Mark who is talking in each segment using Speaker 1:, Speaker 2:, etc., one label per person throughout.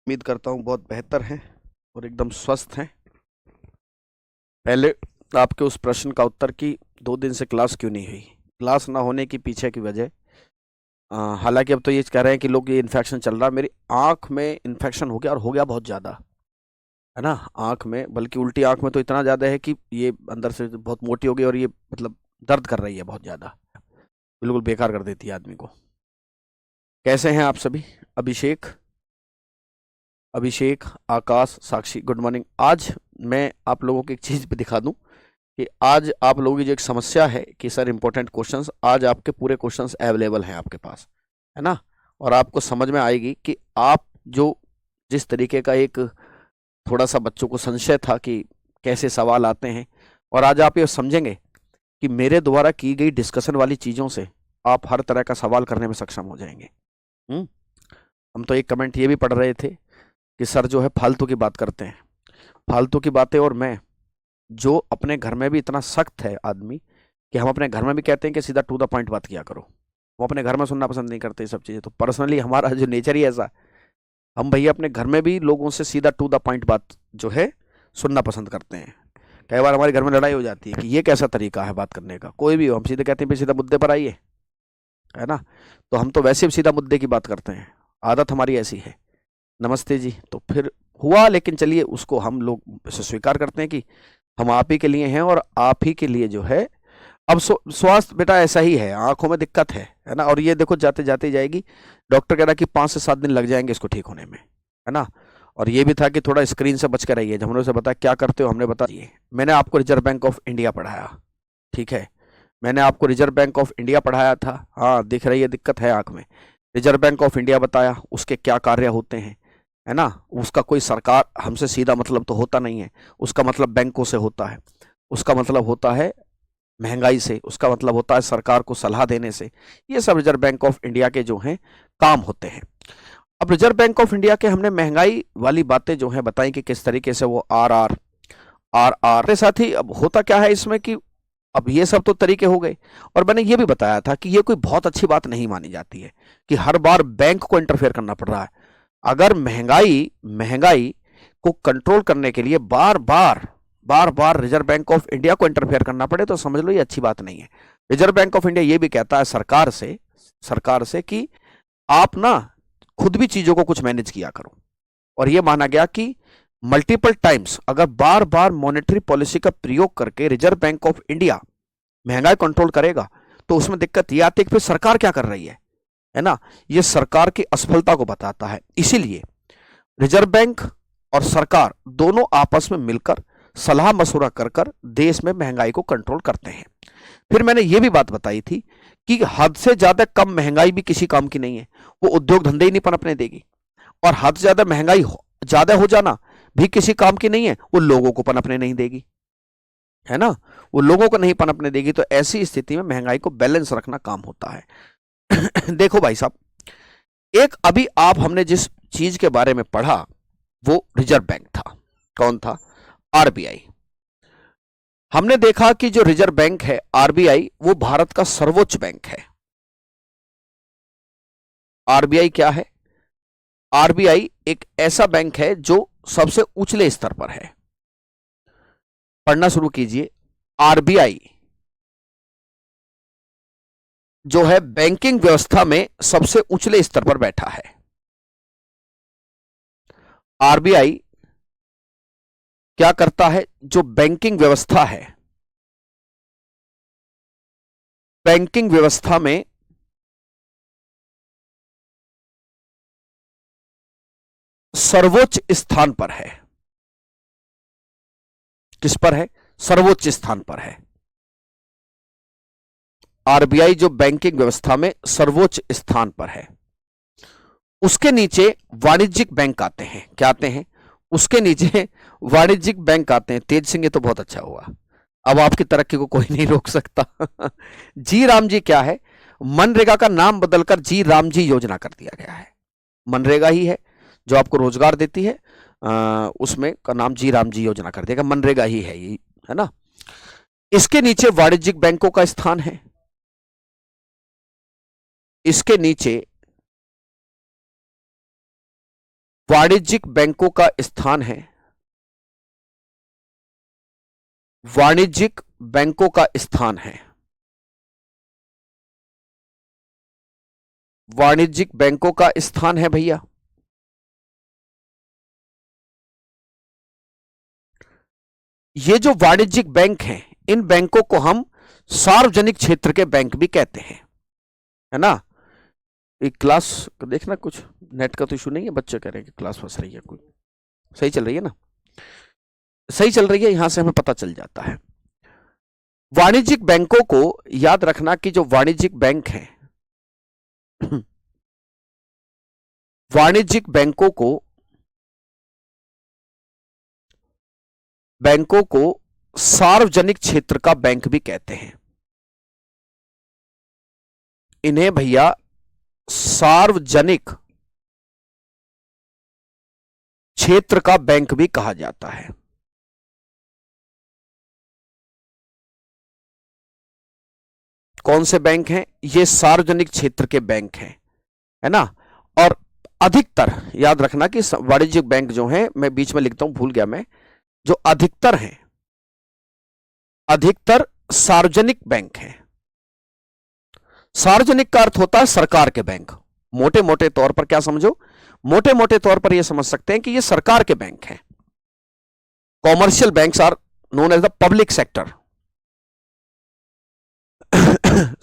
Speaker 1: उम्मीद करता हूँ बहुत बेहतर हैं और एकदम स्वस्थ हैं। पहले आपके उस प्रश्न का उत्तर कि 2 दिन से क्लास क्यों नहीं हुई। क्लास ना होने की पीछे की वजह, हालांकि अब तो ये कह रहे हैं कि लोग ये इन्फेक्शन चल रहा है, मेरी आंख में इन्फेक्शन हो गया और हो गया बहुत ज़्यादा, है ना। आंख में, बल्कि उल्टी आंख में तो इतना ज़्यादा है कि ये अंदर से बहुत मोटी हो गई और ये मतलब दर्द कर रही है बहुत ज़्यादा, बिल्कुल बेकार कर देती है आदमी को। कैसे हैं आप सभी? अभिषेक, अभिषेक, आकाश, साक्षी, गुड मॉर्निंग। आज मैं आप लोगों को एक चीज़ पे दिखा दूं कि आज आप लोगों की जो एक समस्या है कि सर इंपॉर्टेंट क्वेश्चंस, आज आपके पूरे क्वेश्चंस अवेलेबल हैं आपके पास, है ना। और आपको समझ में आएगी कि आप जो जिस तरीके का एक थोड़ा सा बच्चों को संशय था कि कैसे सवाल आते हैं, और आज आप ये समझेंगे कि मेरे द्वारा की गई डिस्कशन वाली चीज़ों से आप हर तरह का सवाल करने में सक्षम हो जाएंगे। हम्म। हम तो एक कमेंट ये भी पढ़ रहे थे कि सर जो है फालतू की बात करते हैं, फालतू की बातें। और मैं जो अपने घर में भी इतना सख्त है आदमी कि हम अपने घर में भी कहते हैं कि सीधा टू द पॉइंट बात किया करो, वो अपने घर में सुनना पसंद नहीं करते ये सब चीज़ें। तो पर्सनली हमारा जो नेचर ही ऐसा, हम भैया अपने घर में भी लोगों से सीधा टू द पॉइंट बात जो है सुनना पसंद करते हैं। कई बार हमारे घर में लड़ाई हो जाती है कि ये कैसा तरीका है बात करने का, कोई भी हो हम सीधे कहते हैं भाई सीधा मुद्दे पर आइए, है ना। तो हम तो वैसे भी सीधा मुद्दे की बात करते हैं, आदत हमारी ऐसी है। नमस्ते जी। तो फिर हुआ, लेकिन चलिए उसको हम लोग इसे स्वीकार करते हैं कि हम आप ही के लिए हैं और आप ही के लिए जो है। अब स्वास्थ्य बेटा ऐसा ही है, आंखों में दिक्कत है ना। और ये देखो जाते जाते जाएगी, डॉक्टर कह रहा कि 5 से 7 दिन लग जाएंगे इसको ठीक होने में, है ना। और ये भी था कि थोड़ा स्क्रीन से बच कर रहिए। जब हमने उसे बताया क्या करते हो, हमने बता दिए। मैंने आपको रिजर्व बैंक ऑफ इंडिया पढ़ाया, ठीक है। मैंने आपको रिजर्व बैंक ऑफ इंडिया पढ़ाया था। हाँ, दिख रही है दिक्कत है आंख में। रिजर्व बैंक ऑफ इंडिया बताया, उसके क्या कार्य होते हैं, है ना। उसका कोई सरकार हमसे सीधा मतलब तो होता नहीं है, उसका मतलब बैंकों से होता है, उसका मतलब होता है महंगाई से, उसका मतलब होता है सरकार को सलाह देने से। ये सब रिजर्व बैंक ऑफ इंडिया के जो हैं काम होते हैं। अब रिजर्व बैंक ऑफ इंडिया के हमने महंगाई वाली बातें जो है बताई कि किस तरीके से वो आर आर के साथ ही। अब होता क्या है इसमें कि अब ये सब तो तरीके हो गए, और मैंने ये भी बताया था कि ये कोई बहुत अच्छी बात नहीं मानी जाती है कि हर बार बैंक को इंटरफेयर करना पड़ रहा है। अगर महंगाई महंगाई को कंट्रोल करने के लिए बार बार रिजर्व बैंक ऑफ इंडिया को इंटरफेयर करना पड़े तो समझ लो ये अच्छी बात नहीं है। रिजर्व बैंक ऑफ इंडिया ये भी कहता है सरकार से कि आप ना खुद भी चीजों को कुछ मैनेज किया करो। और ये माना गया कि मल्टीपल टाइम्स अगर बार बार मॉनेटरी पॉलिसी का प्रयोग करके रिजर्व बैंक ऑफ इंडिया महंगाई कंट्रोल करेगा तो उसमें दिक्कत ये आती है कि फिर सरकार क्या कर रही है ना। ये सरकार की असफलता को बताता है। इसीलिए रिजर्व बैंक और सरकार दोनों आपस में मिलकर सलाह मशवरा कर कर देश में महंगाई को कंट्रोल करते हैं। फिर मैंने ये भी बात बताई थी कि हद से ज्यादा कम महंगाई भी किसी काम की नहीं है, वो उद्योग धंधे ही नहीं पनपने देगी। और हद से ज्यादा महंगाई ज्यादा हो जाना भी किसी काम की नहीं है, वो लोगों को पनपने नहीं देगी, है ना। वो लोगों को नहीं पनपने देगी। तो ऐसी स्थिति में महंगाई को बैलेंस रखना काम होता है। देखो भाई साहब, एक अभी आप हमने जिस चीज के बारे में पढ़ा वो रिजर्व बैंक था। कौन था? आरबीआई। हमने देखा कि जो रिजर्व बैंक है आरबीआई, वो भारत का सर्वोच्च बैंक है। आरबीआई क्या है? आरबीआई एक ऐसा बैंक है जो सबसे ऊंचले स्तर पर है। पढ़ना शुरू कीजिए। आरबीआई जो है बैंकिंग व्यवस्था में सबसे ऊंचले स्तर पर बैठा है। आरबीआई क्या करता है? जो बैंकिंग व्यवस्था है, बैंकिंग व्यवस्था में सर्वोच्च स्थान पर है। किस पर है? सर्वोच्च स्थान पर है। आरबीआई जो बैंकिंग व्यवस्था में सर्वोच्च स्थान पर है। उसके नीचे वाणिज्यिक बैंक आते हैं। क्या आते हैं? उसके नीचे वाणिज्यिक बैंक आते हैं। तेज सिंह, ये तो बहुत अच्छा हुआ, अब आपकी तरक्की को कोई नहीं रोक सकता। जी राम जी क्या है? मनरेगा का नाम बदलकर जी राम जी योजना कर दिया गया है। मनरेगा ही है जो आपको रोजगार देती है, उसमें का नाम जी राम जी योजना कर देगा। मनरेगा ही है ये, है ना। इसके नीचे वाणिज्यिक बैंकों का स्थान है। इसके नीचे वाणिज्यिक बैंकों का स्थान है, वाणिज्यिक बैंकों का स्थान है, वाणिज्यिक बैंकों का स्थान है भैया। ये जो वाणिज्यिक बैंक हैं, इन बैंकों को हम सार्वजनिक क्षेत्र के बैंक भी कहते हैं, है ना। एक क्लास देखना, कुछ नेट का तो इशू नहीं है, बच्चे कह रहे हैं कि क्लास फंस रही है, कुछ सही चल रही है ना, सही चल रही है, यहां से हमें पता चल जाता है। वाणिज्यिक बैंकों को याद रखना कि जो वाणिज्यिक बैंक हैं, वाणिज्यिक बैंकों को सार्वजनिक क्षेत्र का बैंक भी कहते हैं। इन्हें भैया सार्वजनिक क्षेत्र का बैंक भी कहा जाता है। कौन से बैंक हैं? ये सार्वजनिक क्षेत्र के बैंक हैं, है ना। और अधिकतर याद रखना कि वाणिज्यिक बैंक जो हैं, मैं बीच में लिखता हूं, भूल गया मैं, जो अधिकतर हैं, अधिकतर सार्वजनिक बैंक हैं। सार्वजनिक का अर्थ होता है सरकार के बैंक। मोटे मोटे तौर पर क्या समझो, मोटे मोटे तौर पर यह समझ सकते हैं कि ये सरकार के बैंक हैं। Commercial banks are known as the public sector.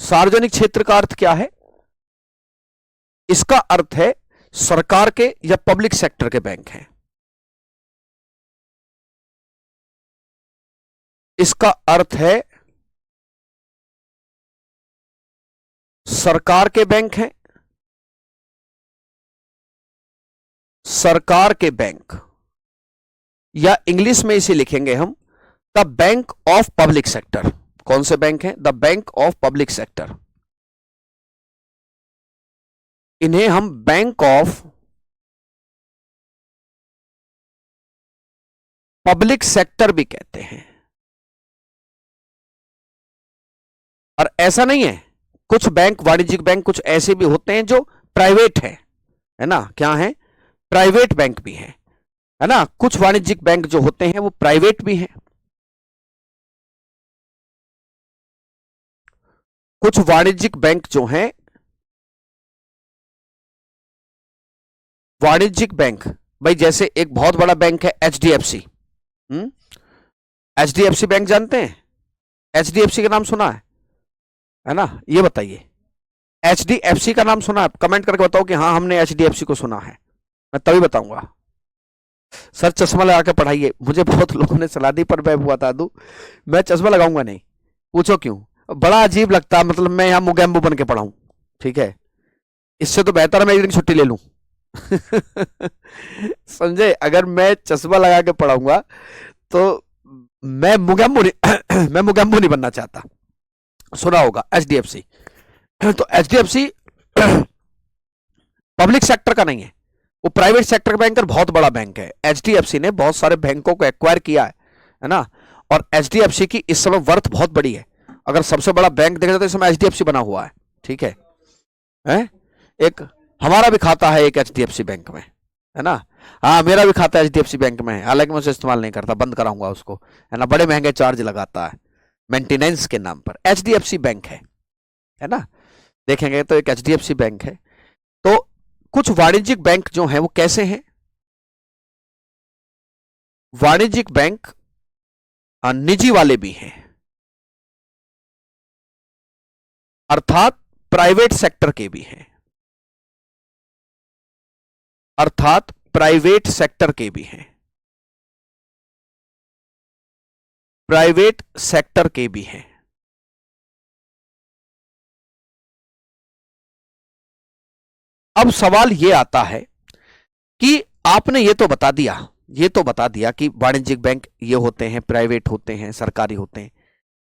Speaker 1: सार्वजनिक क्षेत्र का अर्थ क्या है? इसका अर्थ है सरकार के या पब्लिक सेक्टर के बैंक हैं। इसका अर्थ है सरकार के बैंक हैं, सरकार के बैंक, या इंग्लिश में इसे लिखेंगे हम the bank of public sector. कौन से बैंक हैं? The bank of public sector. इन्हें हम बैंक ऑफ पब्लिक सेक्टर भी कहते हैं। और ऐसा नहीं है, कुछ बैंक, वाणिज्यिक बैंक कुछ ऐसे भी होते हैं जो प्राइवेट है ना। क्या है? प्राइवेट बैंक भी है ना। कुछ वाणिज्यिक बैंक जो होते हैं वो प्राइवेट भी हैं। कुछ वाणिज्यिक बैंक जो हैं, वाणिज्यिक बैंक भाई, जैसे एक बहुत बड़ा बैंक है एचडीएफसी। एचडीएफसी बैंक जानते हैं? एचडीएफसी का नाम सुना है ना। ये बताइए, एचडीएफसी का नाम सुना है? कमेंट करके बताओ कि हाँ हमने एचडीएफसी को सुना है, मैं तभी बताऊंगा। सर चश्मा लगा के पढ़ाइए, मुझे बहुत लोगों ने सलाह दी, पर मैं बता दूं, मैं चश्मा लगाऊंगा नहीं। पूछो क्यों? बड़ा अजीब लगता है, मतलब मैं यहां मुगैम्बो बन के पढ़ाऊं, ठीक है। इससे तो बेहतर है मैं एक दिन छुट्टी ले लूं। समझे? अगर मैं चश्मा लगा के पढ़ाऊंगा तो मैं मुगैम्बो नहीं मैं मुगैम्बो नहीं बनना चाहता। सुना होगा एचडीएफसी। तो एचडीएफसी पब्लिक सेक्टर का नहीं है, वो प्राइवेट सेक्टर का बैंक, बहुत बड़ा बैंक है। एचडीएफसी ने बहुत सारे बैंकों को एक्वायर किया है ना। और एचडीएफसी की इस समय वर्थ बहुत बड़ी है। अगर सबसे बड़ा बैंक देखा जाए तो इस समय एचडीएफसी बना हुआ है, ठीक है। एक हमारा भी खाता है एक एचडीएफसी बैंक में, है ना। हाँ मेरा भी खाता एचडीएफसी बैंक में है, हालांकि मैं उसे इस्तेमाल नहीं करता, बंद कराऊंगा उसको, है ना। बड़े महंगे चार्ज लगाता है मेंटेनेंस के नाम पर। एचडीएफसी बैंक है ना। देखेंगे तो एक एचडीएफसी बैंक है। तो कुछ वाणिज्यिक बैंक जो हैं वो कैसे हैं? वाणिज्यिक बैंक निजी वाले भी हैं, अर्थात प्राइवेट सेक्टर के भी हैं, अर्थात प्राइवेट सेक्टर के भी हैं, प्राइवेट सेक्टर के भी हैं। अब सवाल यह आता है कि आपने ये तो बता दिया, ये तो बता दिया कि वाणिज्यिक बैंक ये होते हैं, प्राइवेट होते हैं, सरकारी होते हैं।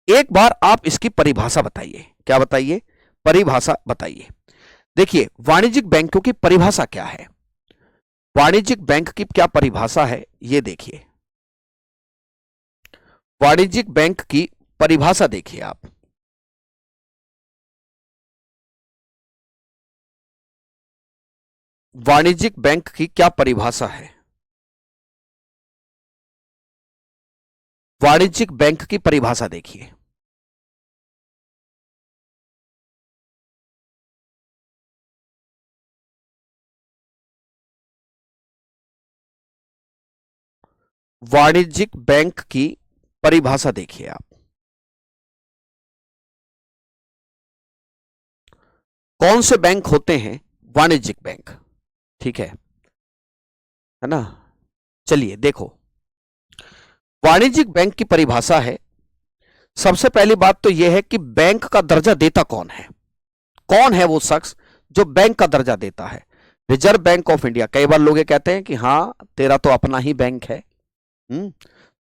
Speaker 1: एक बार आप इसकी परिभाषा बताइए। क्या बताइए? परिभाषा बताइए। देखिए वाणिज्यिक बैंकों की परिभाषा क्या है, वाणिज्यिक बैंक की क्या परिभाषा है, ये देखिए। वाणिज्यिक बैंक की परिभाषा देखिए आप। वाणिज्यिक बैंक की क्या परिभाषा है? वाणिज्यिक बैंक की परिभाषा देखिए। वाणिज्यिक बैंक की परिभाषा देखिए आप। कौन से बैंक होते हैं वाणिज्यिक बैंक? ठीक है ना? चलिए देखो, वाणिज्यिक बैंक की परिभाषा है, सबसे पहली बात तो यह है कि बैंक का दर्जा देता कौन है। कौन है वो शख्स जो बैंक का दर्जा देता है? Reserve bank of India. कई बार लोग ये कहते हैं कि हाँ तेरा तो अपना ही बैंक है,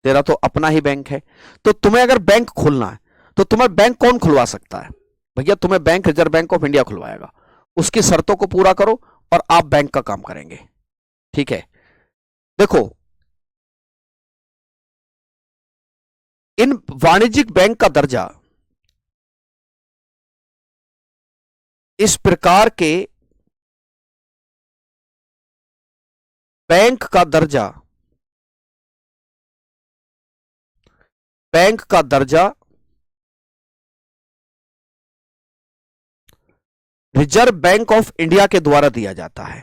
Speaker 1: तेरा तो अपना ही बैंक है। तो तुम्हें अगर बैंक खोलना है तो तुम्हें बैंक कौन खुलवा सकता है? भैया तुम्हें bank reserve bank of India खुलवाएगा। उसकी शर्तों को पूरा करो और आप बैंक का काम करेंगे। ठीक है, देखो इन वाणिज्यिक बैंक का दर्जा इस प्रकार के बैंक का दर्जा, बैंक का दर्जा रिजर्व बैंक ऑफ इंडिया के द्वारा दिया जाता है।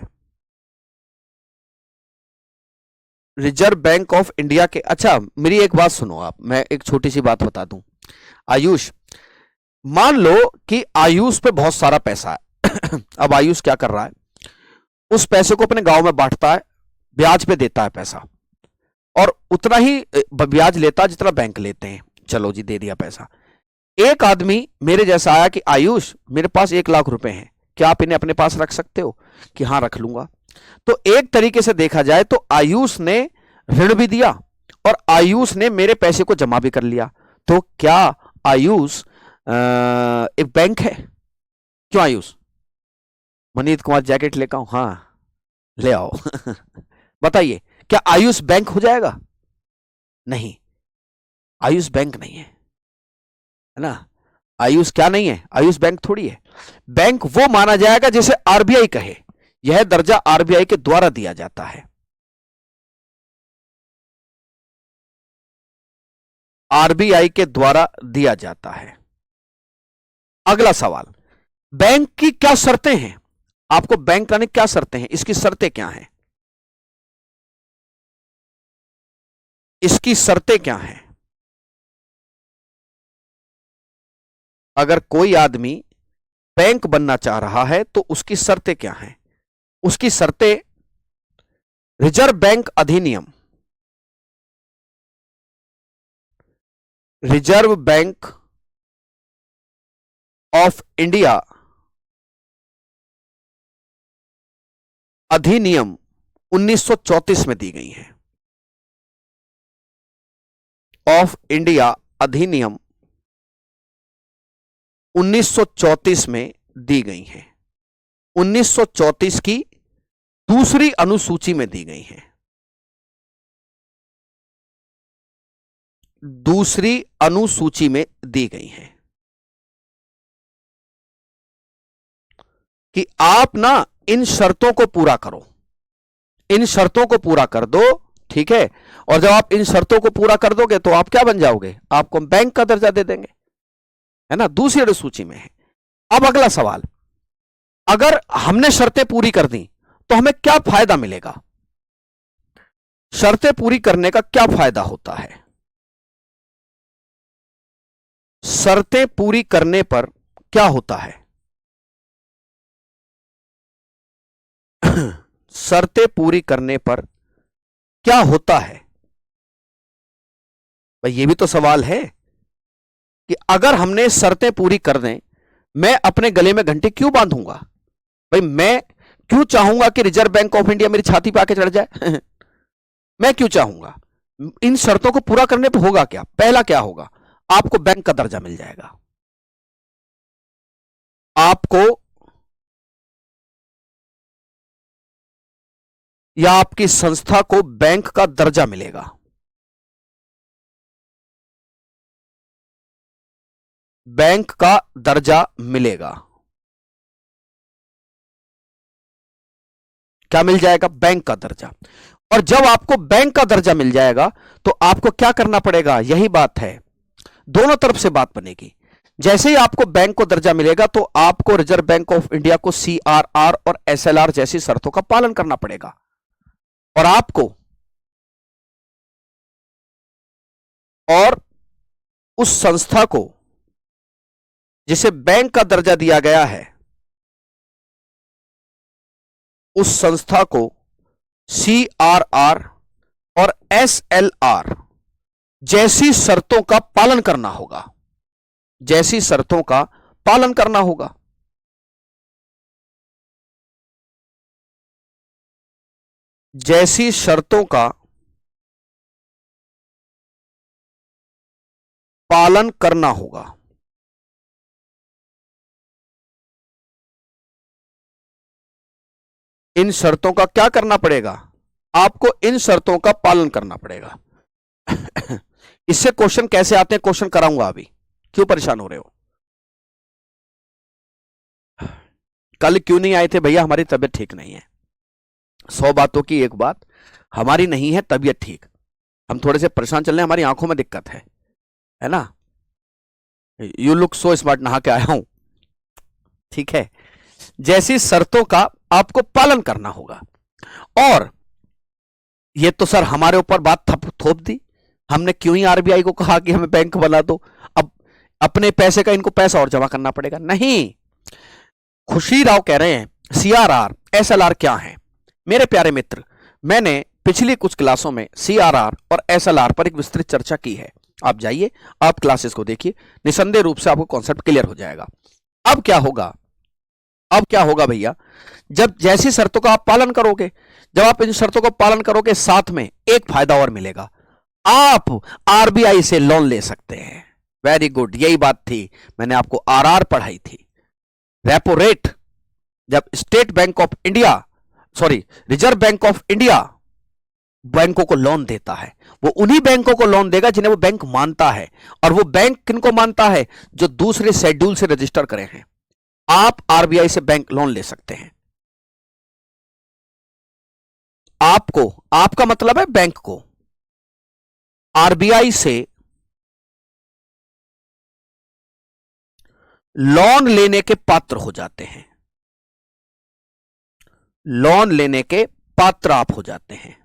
Speaker 1: रिजर्व बैंक ऑफ इंडिया के। अच्छा मेरी एक बात सुनो आप, मैं एक छोटी सी बात बता दूं। आयुष, मान लो कि आयुष पे बहुत सारा पैसा है अब आयुष क्या कर रहा है, उस पैसे को अपने गांव में बांटता है, ब्याज पे देता है पैसा, और उतना ही ब्याज लेता है जितना बैंक लेते हैं। चलो जी दे दिया पैसा। एक आदमी मेरे जैसा आया कि आयुष मेरे पास 1 लाख रुपए हैं, क्या आप इन्हें अपने पास रख सकते हो? कि हाँ रख लूंगा। तो एक तरीके से देखा जाए तो आयुष ने ऋण भी दिया और आयुष ने मेरे पैसे को जमा भी कर लिया। तो क्या आयुष एक बैंक है? क्यों आयुष? मनीत कुमार जैकेट लेकर आऊं? हाँ ले आओ बताइए, क्या आयुष बैंक हो जाएगा? नहीं, आयुष बैंक नहीं है ना? आयुष क्या नहीं है? आयुष बैंक थोड़ी है। बैंक वो माना जाएगा जैसे आरबीआई कहे, यह दर्जा आरबीआई के द्वारा दिया जाता है। आरबीआई के द्वारा दिया जाता है। अगला सवाल, बैंक की क्या शर्तें हैं? आपको बैंक लाने क्या शर्तें हैं, इसकी शर्तें क्या हैं? इसकी शर्तें क्या हैं? अगर कोई आदमी बैंक बनना चाह रहा है तो उसकी शर्तें क्या हैं? उसकी शर्तें रिजर्व बैंक अधिनियम, रिजर्व बैंक ऑफ इंडिया अधिनियम 1934 में दी गई हैं। ऑफ इंडिया अधिनियम 1934 में दी गई हैं। 1934 की दूसरी अनुसूची में दी गई हैं। दूसरी अनुसूची में दी गई हैं कि आप ना इन शर्तों को पूरा करो, इन शर्तों को पूरा कर दो। ठीक है, और जब आप इन शर्तों को पूरा कर दोगे तो आप क्या बन जाओगे? आपको बैंक का दर्जा दे देंगे, है ना? दूसरी अनुसूची में है। अब अगला सवाल, अगर हमने शर्तें पूरी कर दी तो हमें क्या फायदा मिलेगा? शर्तें पूरी करने का क्या फायदा होता है? शर्तें पूरी करने पर क्या होता है? शर्तें पूरी करने पर क्या होता है? भाई ये भी तो सवाल है कि अगर हमने शर्तें पूरी कर दें, मैं अपने गले में घंटी क्यों बांधूंगा? भाई मैं क्यों चाहूंगा कि रिजर्व बैंक ऑफ इंडिया मेरी छाती पे आके चढ़ जाए मैं क्यों चाहूंगा? इन शर्तों को पूरा करने पर होगा क्या? पहला क्या होगा? आपको बैंक का दर्जा मिल जाएगा, आपको या आपकी संस्था को बैंक का दर्जा मिलेगा। बैंक का दर्जा मिलेगा। क्या मिल जाएगा? बैंक का दर्जा। और जब आपको बैंक का दर्जा मिल जाएगा तो आपको क्या करना पड़ेगा? यही बात है, दोनों तरफ से बात बनेगी। जैसे ही आपको बैंक को दर्जा मिलेगा तो आपको रिजर्व बैंक ऑफ इंडिया को CRR और SLR जैसी शर्तों का पालन करना पड़ेगा। और आपको और उस संस्था को जिसे बैंक का दर्जा दिया गया है, उस संस्था को CRR और SLR जैसी शर्तों का पालन करना होगा, जैसी शर्तों का पालन करना होगा। जैसी शर्तों का पालन करना होगा। इन शर्तों का क्या करना पड़ेगा? आपको इन शर्तों का पालन करना पड़ेगा। इससे क्वेश्चन कैसे आते हैं, क्वेश्चन कराऊंगा अभी, क्यों परेशान हो रहे हो? कल क्यों नहीं आए थे भैया? हमारी तबीयत ठीक नहीं है। 100 बातों की एक बात, हमारी नहीं है तबीयत ठीक, हम थोड़े से परेशान चल रहे हैं, हमारी आंखों में दिक्कत है ना? यू लुक सो स्मार्ट, नहा के आया हूं, ठीक है। जैसी शर्तों का आपको पालन करना होगा। और ये तो सर हमारे ऊपर बात थोप दी, हमने क्यों ही RBI को कहा कि हमें बैंक बना दो, अब अपने पैसे का इनको पैसा और जमा करना पड़ेगा? नहीं, खुशी राव कह रहे हैं CRR SLR क्या है। मेरे प्यारे मित्र, मैंने पिछली कुछ क्लासों में CRR और SLR पर एक विस्तृत चर्चा की है, आप जाइए, आप क्लासेस को देखिए, निसंदेह रूप से आपको कॉन्सेप्ट क्लियर हो जाएगा। अब क्या होगा? अब क्या होगा भैया? जब जैसी शर्तों का आप पालन करोगे, जब आप इन शर्तों को पालन करोगे, साथ में एक फायदा और मिलेगा, आप RBI से लोन ले सकते हैं। वेरी गुड, यही बात थी, मैंने आपको RR पढ़ाई थी। रेपो रेट, जब state Bank of India, sorry reserve bank of India बैंकों को लोन देता है, वो उन्हीं बैंकों को लोन देगा जिन्हें वो बैंक मानता है। और वो बैंक किनको मानता है? जो दूसरे शेड्यूल से रजिस्टर करे हैं। आप RBI से बैंक लोन ले सकते हैं। आपको, आपका मतलब है बैंक को, RBI से लोन लेने के पात्र हो जाते हैं, लोन लेने के पात्र आप हो जाते हैं।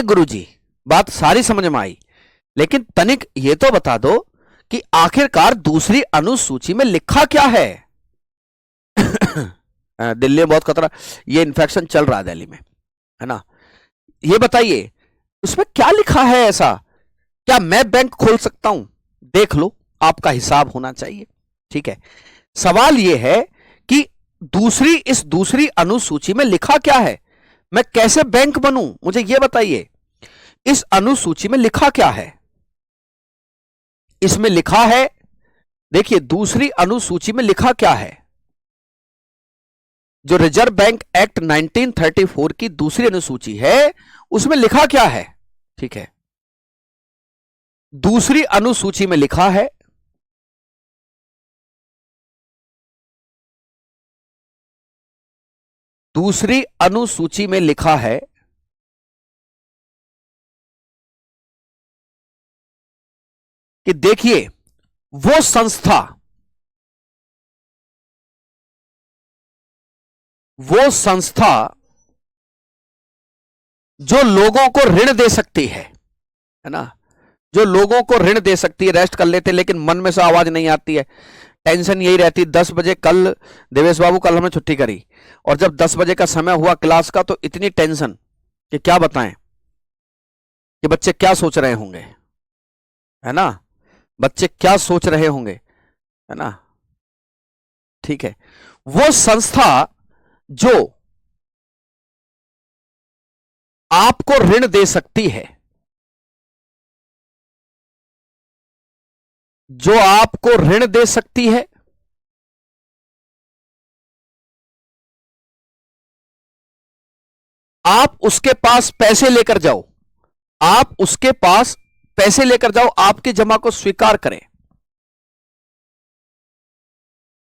Speaker 1: गुरुजी, बात सारी समझ में आई, लेकिन तनिक ये तो बता दो कि आखिरकार दूसरी अनुसूची में लिखा क्या है? दिल्ली में बहुत खतरा, ये इन्फेक्शन चल रहा है दिल्ली में, है ना? ये बताइए उसमें क्या लिखा है ऐसा? क्या मैं बैंक खोल सकता हूं? देख लो, आपका हिसाब होना चाहिए, ठीक है। सवाल यह है कि इस दूसरी अनुसूची में लिखा क्या है? मैं कैसे बैंक बनूं, मुझे यह बताइए। इस अनुसूची में लिखा क्या है? इसमें लिखा है, देखिए दूसरी अनुसूची में लिखा क्या है? जो रिजर्व बैंक एक्ट 1934 की दूसरी अनुसूची है, उसमें लिखा क्या है? ठीक है, दूसरी अनुसूची में लिखा है, दूसरी अनुसूची में लिखा है कि देखिए वो संस्था, वो संस्था जो लोगों को ऋण दे सकती है ना, जो लोगों को ऋण दे सकती है। रेस्ट कर लेते, लेकिन मन में से आवाज नहीं आती है, टेंशन यही रहती। 10 बजे कल देवेश बाबू, कल हमने छुट्टी करी, और जब 10 बजे का समय हुआ क्लास का, तो इतनी टेंशन कि क्या बताएं कि बच्चे क्या सोच रहे होंगे, है ना? बच्चे क्या सोच रहे होंगे, है ना? ठीक है, वो संस्था जो आपको ऋण दे सकती है, जो आपको ऋण दे सकती है, आप उसके पास पैसे लेकर जाओ, आप उसके पास पैसे लेकर जाओ, आपकी जमा को स्वीकार करें।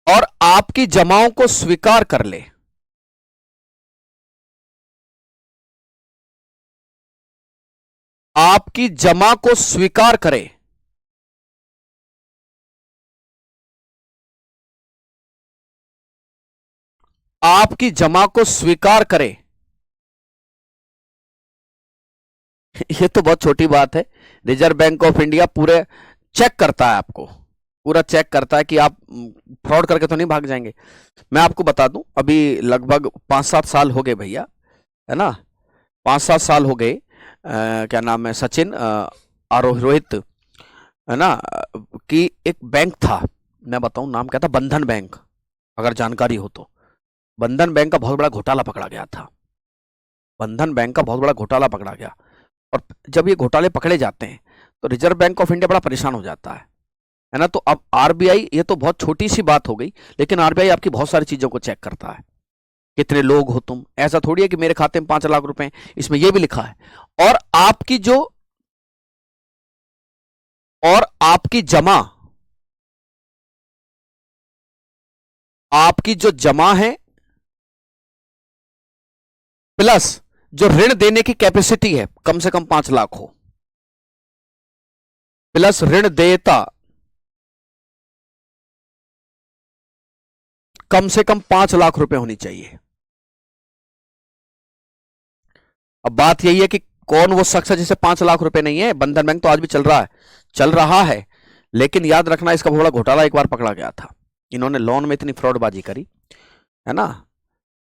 Speaker 1: और आपकी जमाओं को स्वीकार कर ले। आपकी जमा को स्वीकार करे। आपकी जमा को स्वीकार करे। ये तो बहुत छोटी बात है। रिजर्व बैंक ऑफ इंडिया पूरे चेक करता है आपको, पूरा चेक करता है कि आप फ्रॉड करके तो नहीं भाग जाएंगे। मैं आपको बता दूं, अभी लगभग 5-7 साल हो गए भैया, है ना, 5-7 साल हो गए। क्या नाम है, सचिन आरोह रोहित, है ना, कि एक बैंक था, मैं बताऊं नाम क्या था, बंधन बैंक, अगर जानकारी हो तो। बंधन बैंक का बहुत बड़ा घोटाला पकड़ा गया था। बंधन बैंक का बहुत बड़ा घोटाला पकड़ा गया। और जब ये घोटाले पकड़े जाते हैं तो रिजर्व बैंक ऑफ इंडिया बड़ा परेशान हो जाता है ना। तो अब आरबीआई, ये तो बहुत छोटी सी बात हो गई, लेकिन आरबीआई आपकी बहुत सारी चीजों को चेक करता है। कितने लोग हो तुम, ऐसा थोड़ी है कि मेरे खाते में 5 लाख रुपए हैं, इसमें यह भी लिखा है। और आपकी जो, और आपकी जमा, आपकी जो जमा है प्लस जो ऋण देने की कैपेसिटी है, कम से कम 5 लाख हो, प्लस ऋण देयता कम से कम 5 लाख रुपए होनी चाहिए। अब बात यही है कि कौन वो शख्स है जिसे 5 लाख रुपए नहीं है। बंधन बैंक तो आज भी चल रहा है, चल रहा है, लेकिन याद रखना इसका बड़ा घोटाला एक बार पकड़ा गया था। इन्होंने लोन में इतनी फ्रॉडबाजी करी, है ना,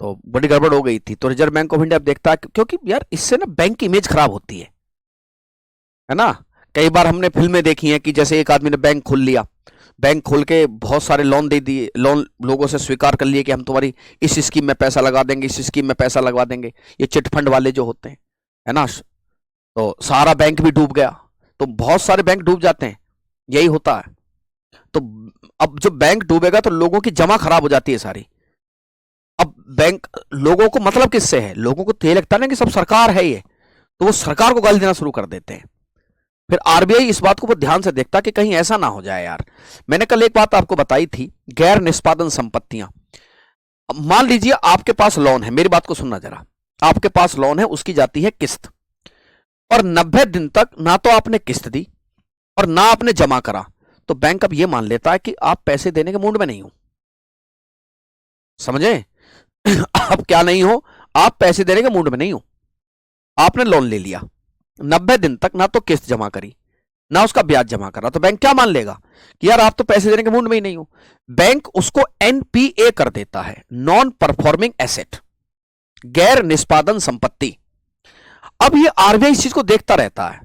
Speaker 1: तो बड़ी गड़बड़ हो गई थी। तो रिजर्व बैंक ऑफ इंडिया अब देखता है, क्योंकि यार इससे ना बैंक की इमेज खराब होती है ना। कई बार हमने फिल्में देखी हैं कि जैसे एक आदमी ने बैंक खोल लिया, बैंक खोल के बहुत सारे लोन दे दिए, लोन लोगों से स्वीकार कर लिए कि हम तुम्हारी इस स्कीम में पैसा लगा देंगे, इस स्कीम में पैसा लगवा देंगे, ये चिट फंड वाले जो होते हैं, है ना। तो सारा बैंक भी डूब गया। तो बहुत सारे बैंक डूब जाते हैं, यही होता है। तो अब जब बैंक डूबेगा तो लोगों की जमा खराब हो जाती है सारी। अब बैंक, लोगों को मतलब किससे है, लोगों को तो ये लगता है ना कि सब सरकार है ये, तो वो सरकार को गाली देना शुरू कर देते हैं। फिर आरबीआई इस बात को बहुत ध्यान से देखता कि कहीं ऐसा ना हो जाए यार। मैंने कल एक बात आपको बताई थी, गैर निष्पादन संपत्तियां। मान लीजिए आपके पास लोन है, मेरी बात को सुनना जरा, आपके पास लोन है, उसकी जाती है किस्त, और 90 दिन तक ना तो आपने किस्त दी और ना आपने जमा करा, तो बैंक अब यह मान लेता है कि आप पैसे देने के मूड में नहीं हो। समझे? आप क्या नहीं हो, आप पैसे देने के मूड में नहीं हो। आपने लोन ले लिया, 90 दिन तक ना तो किस्त जमा करी ना उसका ब्याज जमा करा, तो बैंक क्या मान लेगा कि यार आप तो पैसे देने के मूड में ही नहीं हो। बैंक उसको एनपीए कर देता है, नॉन परफॉर्मिंग एसेट, गैर निष्पादन संपत्ति। अब ये आरबीआई इस चीज को देखता रहता है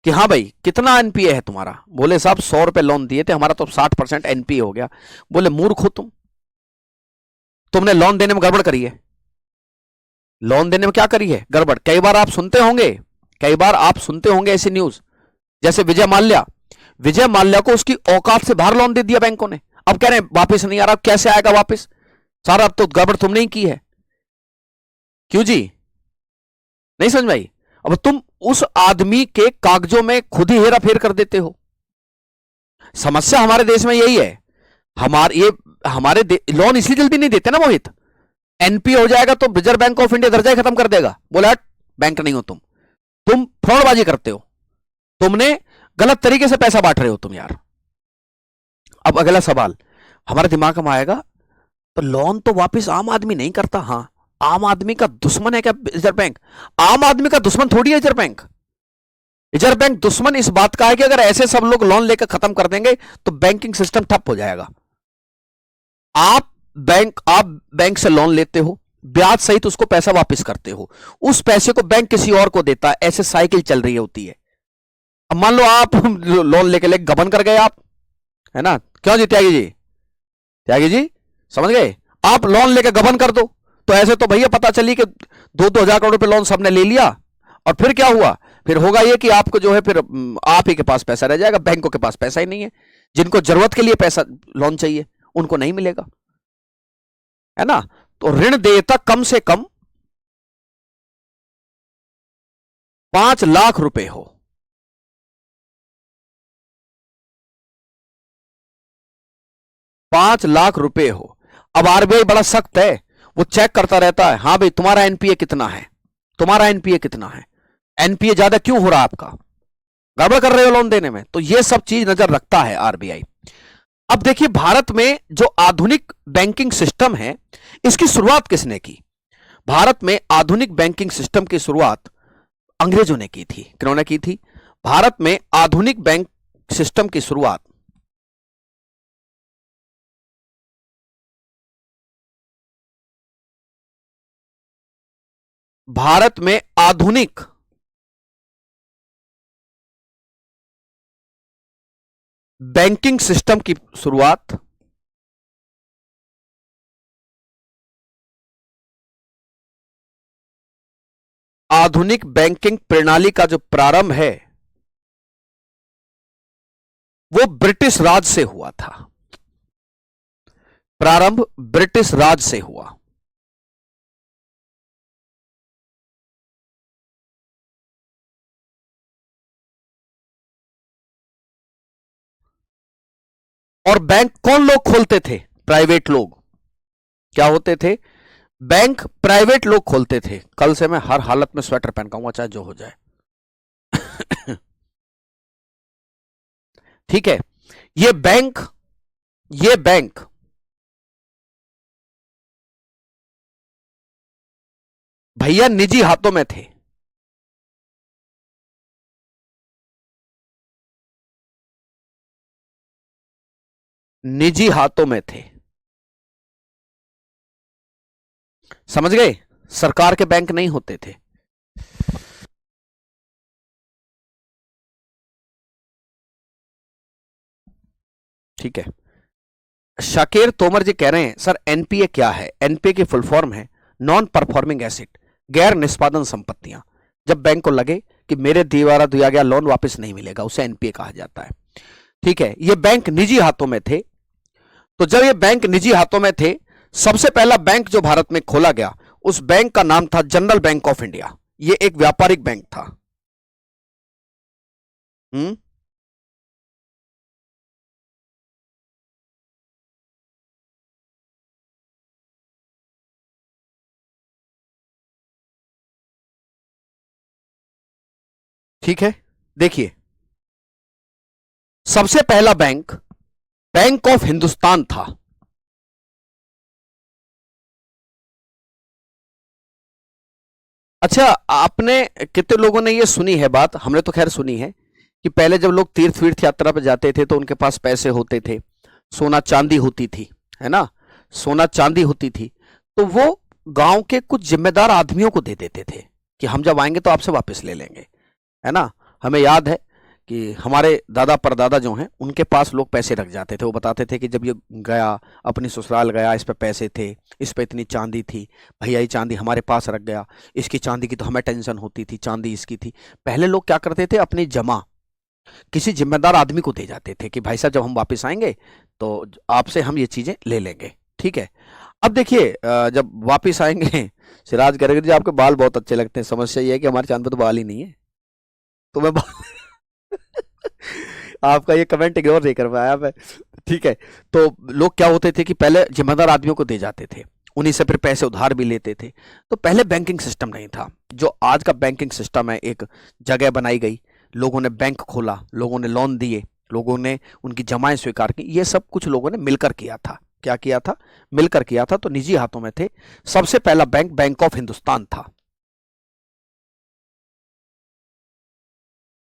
Speaker 1: कि हाँ भाई कितना एनपीए है तुम्हारा। बोले साहब 100 रुपए लोन दिए थे, हमारा तो 60% एनपीए हो गया। बोले मूर्ख हो तुम, तुमने लोन देने में गड़बड़ करी है। लोन देने में क्या करी है गड़बड़? कई बार आप सुनते होंगे, कई बार आप सुनते होंगे ऐसी न्यूज, जैसे विजय माल्या, विजय माल्या को उसकी औकात से बाहर लोन दे दिया बैंकों ने, अब कह रहे हैं वापस नहीं आ रहा, कैसे आएगा वापस, सारा अब तो गड़बड़ तुमने ही की है। क्यों जी, नहीं समझ में आई? अब तुम उस आदमी के कागजों में खुद ही हेरा फेर कर देते हो। समस्या हमारे देश में यही है, हमारे ये हमारे लोन इसलिए जल्दी नहीं देते ना मोहित। एनपीए हो जाएगा तो रिजर्व बैंक ऑफ इंडिया दर्जा ही खत्म कर देगा, बोला हट बैंक नहीं हो तुम फ्रॉडबाजी करते हो, तुमने गलत तरीके से पैसा बांट रहे हो तुम यार। अब अगला सवाल हमारे दिमाग में आएगा, तो लोन तो वापस आम आदमी नहीं करता। हाँ, आम आदमी का दुश्मन है क्या रिजर्व बैंक? आम आदमी का दुश्मन थोड़ी है रिजर्व बैंक। रिजर्व बैंक दुश्मन इस बात का है कि अगर ऐसे सब लोग लोन लेकर खत्म कर देंगे तो बैंकिंग सिस्टम ठप हो जाएगा। आप बैंक से लोन लेते हो, ब्याज सहित उसको पैसा वापस करते हो, उस पैसे को बैंक किसी और को देता है, ऐसे साइकिल चल रही होती है। अब मान लो आप लोन लेके गबन कर गए आप, है ना, क्यों जी त्यागी जी, त्यागी जी समझ गए, आप लोन लेके गबन कर दो, तो ऐसे तो भैया पता चली कि 2-2 हजार करोड़ रुपए लोन सबने ले लिया, और फिर क्या हुआ, फिर होगा ये कि आपको जो है फिर आप ही के पास पैसा रह जाएगा, बैंकों के पास पैसा ही नहीं है। जिनको जरूरत के लिए पैसा लोन चाहिए उनको नहीं मिलेगा, है ना। तो ऋण देयता कम से कम 5 लाख रुपए हो। 5 लाख रुपए हो। अब आरबीआई बड़ा सख्त है, वो चेक करता रहता है, हाँ भाई तुम्हारा एनपीए कितना है, तुम्हारा एनपीए कितना है, एनपीए ज्यादा क्यों हो रहा है आपका, गड़बड़ कर रहे हो लोन देने में, तो ये सब चीज नजर रखता है आरबीआई। अब देखिए भारत में जो आधुनिक बैंकिंग सिस्टम है, इसकी शुरुआत किसने की? भारत में आधुनिक बैंकिंग सिस्टम की शुरुआत अंग्रेजों ने की थी। किन्होंने की थी? भारत में आधुनिक बैंक सिस्टम की शुरुआत भारत में आधुनिक बैंकिंग सिस्टम की शुरुआत आधुनिक बैंकिंग प्रणाली का जो प्रारंभ है वो ब्रिटिश राज से हुआ था। प्रारंभ ब्रिटिश राज से हुआ। और बैंक कौन लोग खोलते थे? प्राइवेट लोग। क्या होते थे? बैंक प्राइवेट लोग खोलते थे। कल से मैं हर हालत में स्वेटर पहन के आऊंगा, चाहे जो हो जाए। ठीक है। ये बैंक भैया निजी हाथों में थे। निजी हाथों में थे, समझ गए? सरकार के बैंक नहीं होते थे। ठीक है। शाकिर तोमर जी कह रहे हैं सर एनपीए क्या है? एनपीए की फुल फॉर्म है नॉन परफॉर्मिंग एसेट, गैर निष्पादन संपत्तियां। जब बैंक को लगे कि मेरे द्वारा दिया गया लोन वापस नहीं मिलेगा, उसे एनपीए कहा जाता है। ठीक है। ये बैंक निजी हाथों में थे। तो जब ये बैंक निजी हाथों में थे, सबसे पहला बैंक जो भारत में खोला गया, उस बैंक का नाम था जनरल बैंक ऑफ इंडिया। ये एक व्यापारिक बैंक था। हम्म। ठीक है। देखिए, सबसे पहला बैंक बैंक ऑफ हिंदुस्तान था। अच्छा, आपने कितने लोगों ने ये सुनी है बात? हमने तो खैर सुनी है कि पहले जब लोग तीर्थ यात्रा पर जाते थे तो उनके पास पैसे होते थे, सोना चांदी होती थी, है ना? सोना चांदी होती थी, तो वो गांव के कुछ जिम्मेदार आदमियों को दे देते थे कि हम जब आएंगे तो आपसे वापस ले लेंगे, है ना? हमें याद है कि हमारे दादा परदादा जो हैं उनके पास लोग पैसे रख जाते थे। वो बताते थे कि जब ये गया, अपनी ससुराल गया, इस पे पैसे थे, इस पे इतनी चांदी थी, भैया ये चांदी हमारे पास रख गया, इसकी चांदी की तो हमें टेंशन होती थी, चांदी इसकी थी। पहले लोग क्या करते थे? अपनी जमा किसी जिम्मेदार आदमी को दे जाते थे कि भाई साहब जब हम वापस आएंगे तो आपसे हम ये चीजें ले लेंगे। ठीक है। अब देखिए, जब वापिस आएंगे सिराज करेंगे जी आपके बाल बहुत अच्छे लगते हैं, समस्या ये है कि हमारे चांद पे तो बाल ही नहीं है, तो मैं आपका ये कमेंट इग्नोर नहीं कर पाया मैं। ठीक है। तो लोग क्या होते थे कि पहले जिम्मेदार आदमियों को दे जाते थे, उन्हीं से फिर पैसे उधार भी लेते थे। तो पहले बैंकिंग सिस्टम नहीं था जो आज का बैंकिंग सिस्टम है। एक जगह बनाई गई, लोगों ने बैंक खोला, लोगों ने लोन दिए, लोगों ने उनकी जमाएं स्वीकार की, ये सब कुछ लोगों ने मिलकर किया था। क्या किया था? मिलकर किया था। तो निजी हाथों में थे। सबसे पहला बैंक बैंक ऑफ हिंदुस्तान था।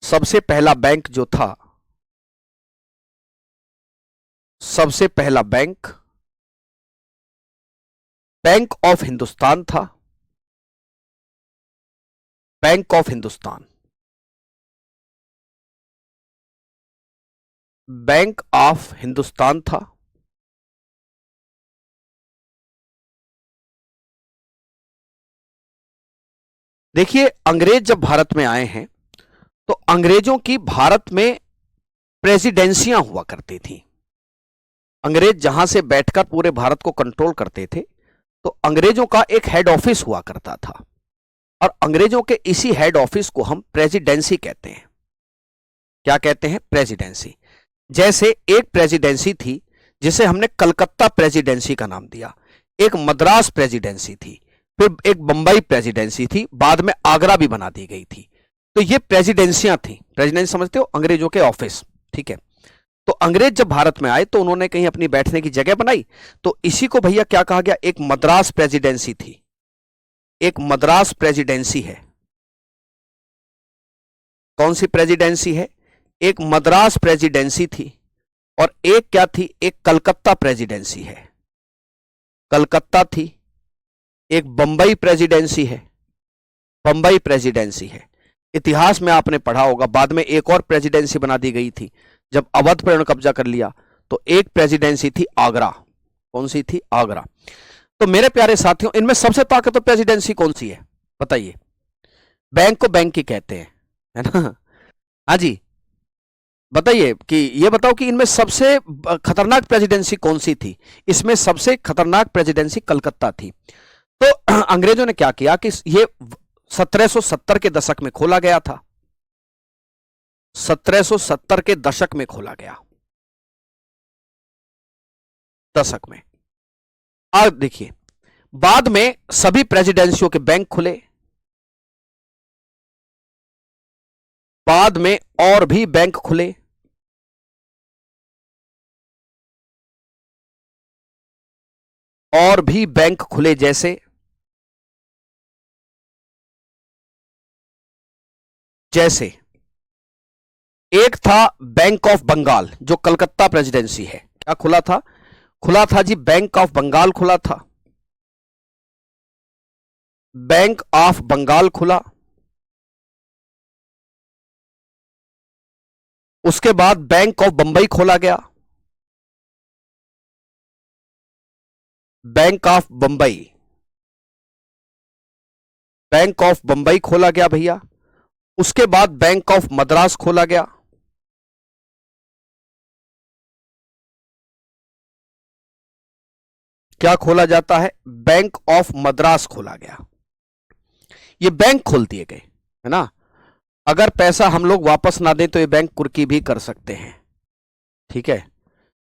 Speaker 1: सबसे पहला बैंक जो था, सबसे पहला बैंक बैंक ऑफ हिंदुस्तान था। Bank of Hindustan, bank of Hindustan था। देखिए, अंग्रेज जब भारत में आए हैं तो अंग्रेजों की भारत में प्रेसिडेंसियां हुआ करती थी। अंग्रेज जहां से बैठकर पूरे भारत को कंट्रोल करते थे, तो अंग्रेजों का एक हेड ऑफिस हुआ करता था, और अंग्रेजों के इसी हेड ऑफिस को हम प्रेसिडेंसी कहते हैं। क्या कहते हैं? प्रेसिडेंसी। जैसे एक प्रेसिडेंसी थी जिसे हमने कलकत्ता प्रेसिडेंसी का नाम दिया। एक मद्रास प्रेसिडेंसी थी, फिर एक बंबई प्रेसिडेंसी थी, बाद में आगरा भी बना दी गई थी। तो ये प्रेसिडेंसियां थी। प्रेसिडेंसी समझते हो, अंग्रेजों के ऑफिस, ठीक है। तो अंग्रेज जब भारत में आए तो उन्होंने कहीं अपनी बैठने की जगह बनाई, तो इसी को भैया क्या कहा गया, एक मद्रास प्रेसिडेंसी थी। एक मद्रास प्रेसिडेंसी है। कौन सी प्रेसिडेंसी है? एक मद्रास प्रेसिडेंसी थी। और एक क्या थी? एक कलकत्ता प्रेसिडेंसी है। कलकत्ता थी। एक बंबई प्रेसिडेंसी है। बंबई प्रेसिडेंसी है। इतिहास में आपने पढ़ा होगा, बाद में एक और प्रेसिडेंसी बना दी गई थी जब अवध पर उन्होंने कब्जा कर लिया। तो एक प्रेसिडेंसी थी आगरा। कौन सी थी? आगरा। तो मेरे प्यारे साथियों, इनमें सबसे ताकतवर प्रेसिडेंसी कौन सी है बताइए? बैंक को बैंक ही कहते हैं, है ना? हाँ जी, बताइए कि ये बताओ कि इनमें सबसे खतरनाक प्रेसिडेंसी कौन सी थी? इसमें सबसे खतरनाक प्रेसिडेंसी कलकत्ता थी। तो अंग्रेजों ने क्या किया कि ये 1770 के दशक में खोला गया था। 1770 के दशक में खोला गया, दशक में। अब देखिए, बाद में सभी प्रेसिडेंसियों के बैंक खुले, बाद में और भी बैंक खुले, और भी बैंक खुले। जैसे एक था बैंक ऑफ बंगाल, जो कलकत्ता प्रेसिडेंसी है। क्या खुला था? खुला था जी, बैंक ऑफ बंगाल खुला था। बैंक ऑफ बंगाल खुला। उसके बाद बैंक ऑफ बंबई खोला गया। Bank of Bombay, bank of Bombay खोला गया भैया। उसके बाद बैंक ऑफ मद्रास खोला गया। क्या खोला जाता है? बैंक ऑफ मद्रास खोला गया। ये बैंक खोल दिए गए, है ना? अगर पैसा हम लोग वापस ना दें तो ये बैंक कुर्की भी कर सकते हैं, ठीक है?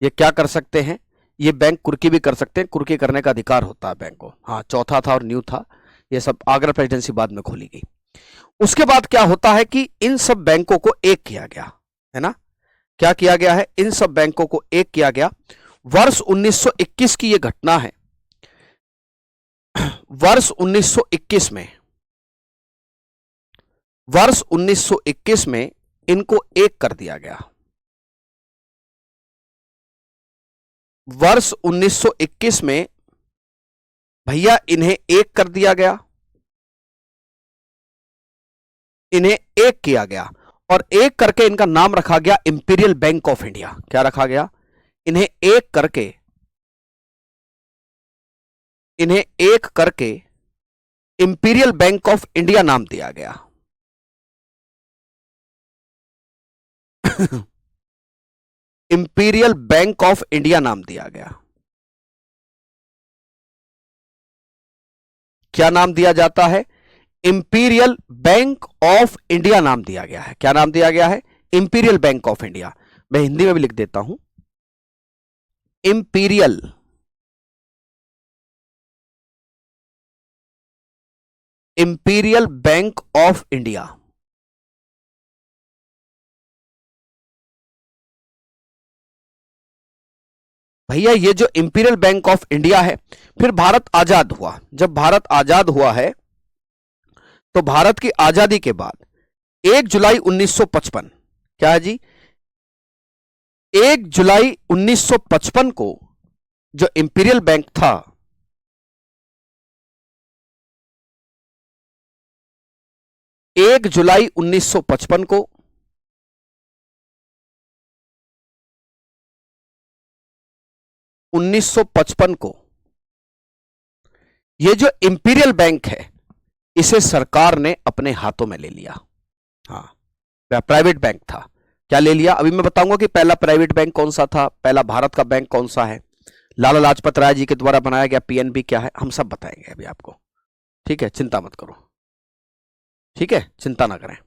Speaker 1: ये क्या कर सकते हैं? ये बैंक कुर्की भी कर सकते हैं। कुर्की करने का अधिकार होता है बैंक को। हाँ, चौथा था और न्यू था। ये सब आगरा प्रेसिडेंसी बाद में खोली गई। उसके बाद क्या होता है कि इन सब बैंकों को एक किया गया, है ना? क्या किया गया है? इन सब बैंकों को एक किया गया। वर्ष 1921 की यह घटना है। वर्ष 1921 में, वर्ष 1921 में इनको एक कर दिया गया। वर्ष 1921 में भैया इन्हें एक कर दिया गया। इन्हें एक किया गया और एक करके इनका नाम रखा गया इंपीरियल बैंक ऑफ इंडिया। क्या रखा गया? इन्हें एक करके, इन्हें एक करके इंपीरियल बैंक ऑफ इंडिया नाम दिया गया। इंपीरियल बैंक ऑफ इंडिया नाम दिया गया। क्या नाम दिया जाता है? इंपीरियल बैंक ऑफ इंडिया नाम दिया गया है। क्या नाम दिया गया है? Imperial bank of India. मैं हिंदी में भी लिख देता हूं, imperial imperial bank of India. भैया ये जो इंपीरियल बैंक ऑफ इंडिया है, फिर भारत आजाद हुआ। जब भारत आजाद हुआ है तो भारत की आजादी के बाद 1 जुलाई 1955, क्या है जी? 1 जुलाई 1955 को जो इंपीरियल बैंक था, एक जुलाई 1955 को 1955 को ये जो इंपीरियल बैंक है, इसे सरकार ने अपने हाथों में ले लिया। हाँ, प्राइवेट बैंक था। क्या ले लिया? अभी मैं बताऊंगा कि पहला प्राइवेट बैंक कौन सा था, पहला भारत का बैंक कौन सा है, लाला लाजपत राय जी के द्वारा बनाया गया पीएनबी क्या है, हम सब बताएंगे अभी आपको, ठीक है? चिंता मत करो, ठीक है? चिंता ना करें।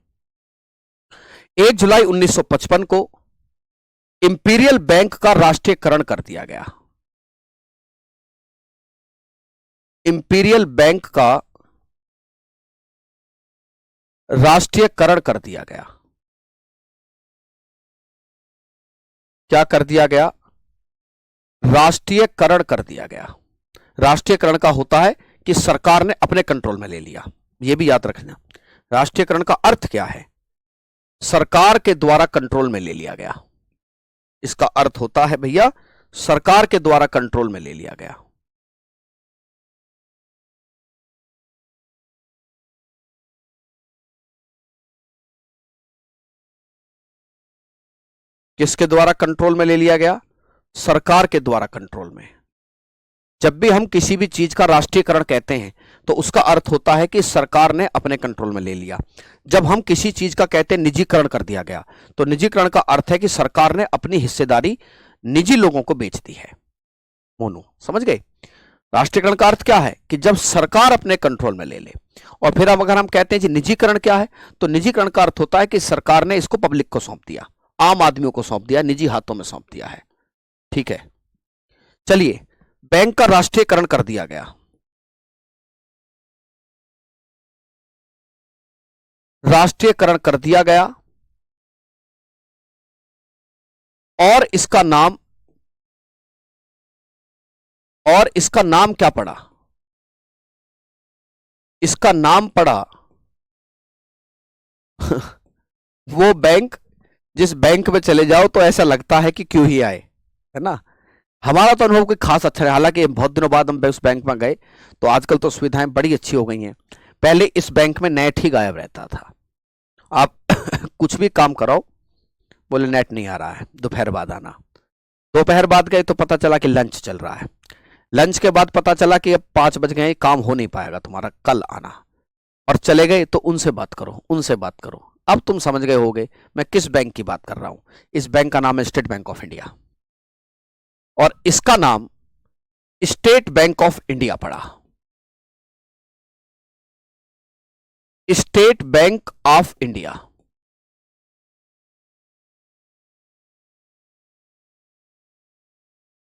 Speaker 1: 1 जुलाई 1955 को इंपीरियल बैंक का राष्ट्रीयकरण कर दिया गया। इंपीरियल बैंक का राष्ट्रीयकरण कर दिया गया। क्या कर दिया गया? राष्ट्रीयकरण कर दिया गया। राष्ट्रीयकरण का होता है कि सरकार ने अपने कंट्रोल में ले लिया, यह भी याद रखना। राष्ट्रीयकरण का अर्थ क्या है? सरकार के द्वारा कंट्रोल में ले लिया गया। इसका अर्थ होता है भैया, सरकार के द्वारा कंट्रोल में ले लिया गया। किसके द्वारा कंट्रोल में ले लिया गया? सरकार के द्वारा कंट्रोल में। जब भी हम किसी भी चीज का राष्ट्रीयकरण कहते हैं तो उसका अर्थ होता है कि सरकार ने अपने कंट्रोल में ले लिया। जब हम किसी चीज का कहते हैं निजीकरण कर दिया गया, तो निजीकरण का अर्थ है कि सरकार ने अपनी हिस्सेदारी निजी लोगों को बेच दी है। मोनू, समझ गए? राष्ट्रीयकरण का अर्थ क्या है? कि जब सरकार अपने कंट्रोल में ले ले। और फिर अब अगर हम कहते हैं कि निजीकरण क्या है, तो निजीकरण का अर्थ होता है कि सरकार ने इसको पब्लिक को सौंप दिया, आम आदमियों को सौंप दिया, निजी हाथों में सौंप दिया है। ठीक है, चलिए, बैंक का राष्ट्रीयकरण कर दिया गया। राष्ट्रीयकरण कर दिया गया और इसका नाम क्या पड़ा? इसका नाम पड़ा वो बैंक जिस बैंक में चले जाओ तो ऐसा लगता है कि क्यों ही आए, है ना। हमारा तो अनुभव कोई खास अच्छा है, हालांकि बहुत दिनों बाद हम उस बैंक में गए तो आजकल तो सुविधाएं बड़ी अच्छी हो गई हैं। पहले इस बैंक में नेट ही गायब रहता था। आप कुछ भी काम कराओ, बोले नेट नहीं आ रहा है, दोपहर बाद आना। दोपहर बाद गए तो पता चला कि लंच चल रहा है। लंच के बाद पता चला कि अब 5 बज गए, काम हो नहीं पाएगा तुम्हारा, कल आना। और चले गए तो उनसे बात करो, उनसे बात करो। अब तुम समझ गए होगे मैं किस बैंक की बात कर रहा हूं। इस बैंक का नाम है स्टेट बैंक ऑफ इंडिया, और इसका नाम स्टेट बैंक ऑफ इंडिया पड़ा। State Bank of India.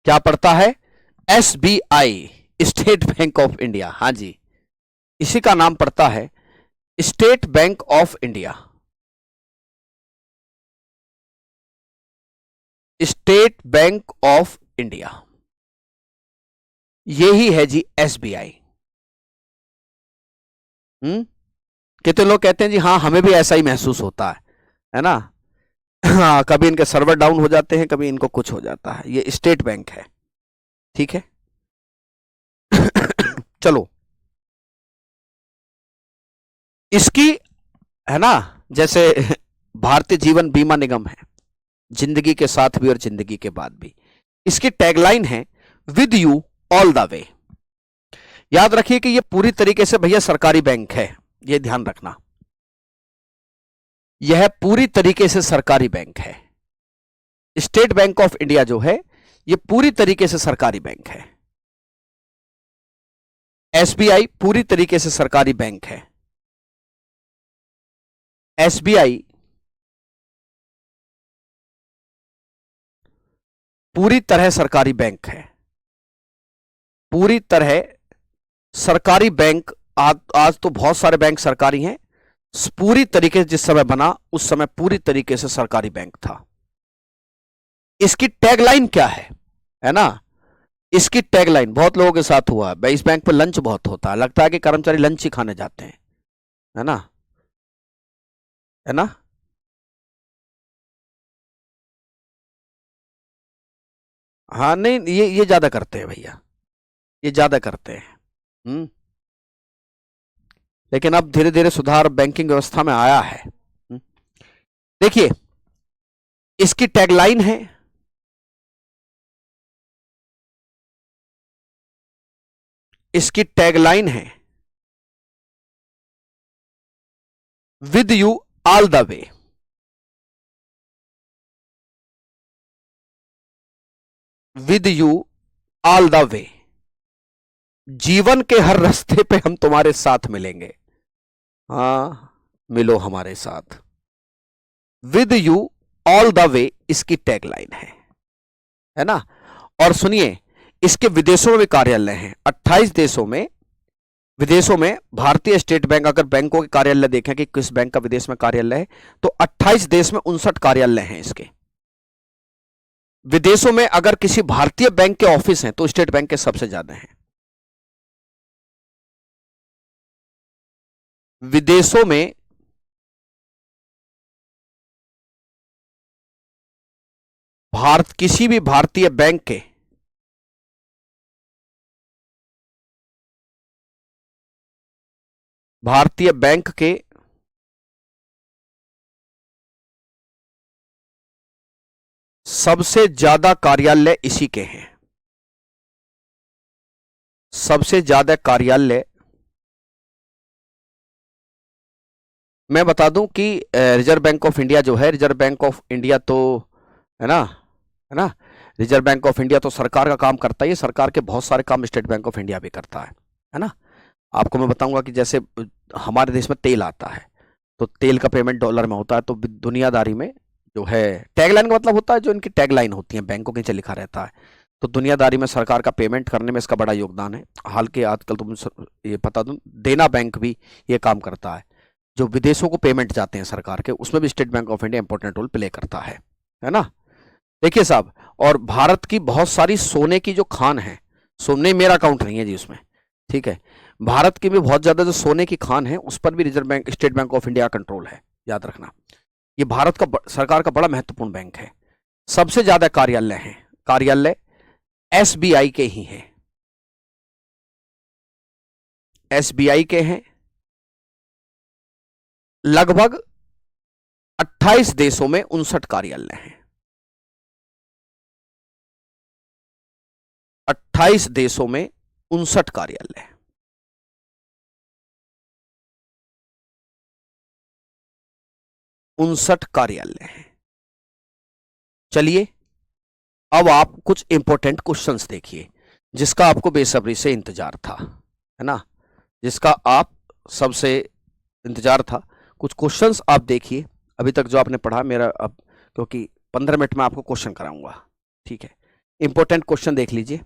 Speaker 1: क्या पड़ता है? SBI, state Bank of India. हां जी, इसी का नाम पड़ता है state Bank of India. State Bank of India, यही है जी SBI। कितने लोग कहते हैं जी हाँ हमें भी ऐसा ही महसूस होता है ना। हाँ, कभी इनके सर्वर डाउन हो जाते हैं, कभी इनको कुछ हो जाता है। ये स्टेट बैंक है, ठीक है। चलो, इसकी, है ना, जैसे भारतीय जीवन बीमा निगम है, जिंदगी के साथ भी और जिंदगी के बाद भी। इसकी टैगलाइन है with you all the way. याद रखिए कि ये पूरी तरीके से भैया सरकारी बैंक है, ये ध्यान रखना। यह पूरी तरीके से सरकारी बैंक है। स्टेट बैंक ऑफ इंडिया जो है ये पूरी तरीके से सरकारी बैंक है। SBI पूरी तरीके से सरकारी बैंक है। SBI पूरी तरह सरकारी बैंक है, पूरी तरह सरकारी बैंक। आज तो बहुत सारे बैंक सरकारी हैं, पूरी तरीके से जिस समय बना उस समय पूरी तरीके से सरकारी बैंक था। इसकी टैगलाइन क्या है ना। इसकी टैगलाइन बहुत लोगों के साथ हुआ है, इस बैंक पे लंच बहुत होता है, लगता है कि कर्मचारी लंच ही खाने जाते हैं, है ना, है ना। हाँ नहीं, ये ज्यादा करते हैं भैया, ये ज्यादा करते हैं। लेकिन अब धीरे धीरे सुधार बैंकिंग व्यवस्था में आया है। देखिए, इसकी टैगलाइन है इसकी टैगलाइन है with you all the way. With you all the way, जीवन के हर रास्ते पे हम तुम्हारे साथ मिलेंगे। हाँ, मिलो हमारे साथ। With you all the way इसकी टैगलाइन है ना। और सुनिए, इसके विदेशों में भी कार्यालय हैं, 28 देशों में, विदेशों में। भारतीय स्टेट बैंक, अगर बैंकों के कार्यालय देखें कि किस बैंक का विदेश में कार्यालय है, तो 28 देश में 59 कार्यालय हैं इसके। विदेशों में अगर किसी भारतीय बैंक के ऑफिस हैं तो स्टेट बैंक के सबसे ज्यादा हैं। विदेशों में किसी भी भारतीय बैंक के सबसे ज्यादा कार्यालय इसी के हैं। सबसे ज्यादा कार्यालय, मैं बता दूं कि रिजर्व बैंक ऑफ इंडिया जो है, रिजर्व बैंक ऑफ इंडिया तो है ना, रिजर्व बैंक ऑफ इंडिया तो सरकार का काम करता है, सरकार के बहुत सारे काम स्टेट बैंक ऑफ इंडिया भी करता है ना। आपको मैं बताऊंगा कि जैसे हमारे देश में तेल आता है तो तेल का पेमेंट डॉलर में होता है, तो दुनियादारी में जो है, टैगलाइन का मतलब होता है जो इनकी टैगलाइन होती है बैंकों के नीचे लिखा रहता है, तो दुनियादारी में सरकार का पेमेंट करने में इसका बड़ा योगदान है। हाल के आजकल तुम ये बता दूं, देना बैंक भी ये काम करता है, जो विदेशों को पेमेंट जाते हैं सरकार के, उसमें भी State Bank of India important role play करता है ना। देखिए साहब, और भारत की बहुत सारी सोने की जो खान है, सोने मेरा अकाउंट नहीं है जी उसमें, ठीक है, भारत की भी बहुत ज्यादा जो सोने की खान है उस पर भी reserve bank, state Bank of India control है, याद रखना। ये भारत का सरकार का बड़ा महत्वपूर्ण बैंक है। सबसे ज्यादा कार्यालय हैं, कार्यालय एसबीआई के ही हैं, एसबीआई के हैं। लगभग 28 देशों में 59 कार्यालय हैं, 28 देशों में 59 कार्यालय, 59 कार्यालय हैं। चलिए अब आप कुछ इंपॉर्टेंट क्वेश्चंस देखिए जिसका आपको बेसब्री से इंतजार था, है ना, जिसका आप सबसे इंतजार था। कुछ क्वेश्चंस आप देखिए, अभी तक जो आपने पढ़ा मेरा, अब क्योंकि 15 मिनट में आपको क्वेश्चन कराऊंगा, ठीक है। इंपॉर्टेंट क्वेश्चन देख लीजिए।